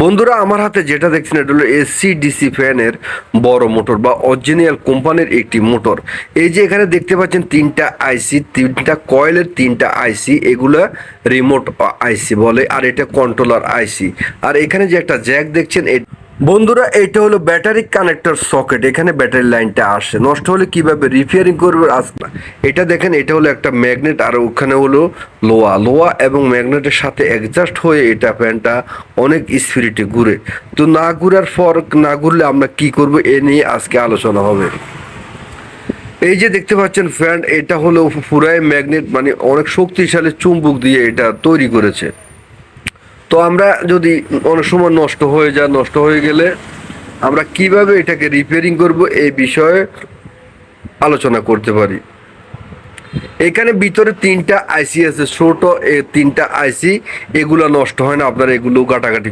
বন্ধুরা, আমার হাতে যেটা দেখছেন এটা হলো এসি ডিসি ফ্যানের বড় মোটর বা অরিজিনাল কোম্পানির একটি মোটর। এই যে এখানে দেখতে পাচ্ছেন তিনটা আইসি, তিনটা কয়েলের তিনটা আইসি, এগুলা রিমোট আইসি বলে, আর এটা কন্ট্রোলার আইসি। আর এখানে যে একটা জ্যাক দেখছেন বন্ধুরা, এটা হলো ব্যাটারি কানেক্টর সকেট। এখানে ব্যাটারি লাইনটা আসে, নষ্ট হলে কিভাবে রিপেয়ারিং করবে এটা দেখেন, এটা হলো একটা ম্যাগনেট, আর ওখানে হলো লোহা লোহা এবং ম্যাগনেটের সাথে অ্যাডজাস্ট হয়ে এটা ফ্যানটা অনেক স্পিরিটে ঘুরে। তো না ঘুরলে আমরা কি করব, এ নিয়ে আজকে আলোচনা হবে। এই যে দেখতে পাচ্ছেন ফ্যান, এটা হলো পুরাই ম্যাগনেট, মানে অনেক শক্তিশালী চুম্বক দিয়ে এটা তৈরি করেছে। তো আমরা যদি অনেক সময় নষ্ট হয়ে গেলে আমরা কিভাবে এটাকে রিপেয়ারিং করব এই বিষয়ে আলোচনা করতে পারি। এখানে ভিতরে তিনটা আইসি আছে, ছোট তিনটা আইসি, এগুলো নষ্ট হয় না, আপনারা এগুলো কাটাকাটি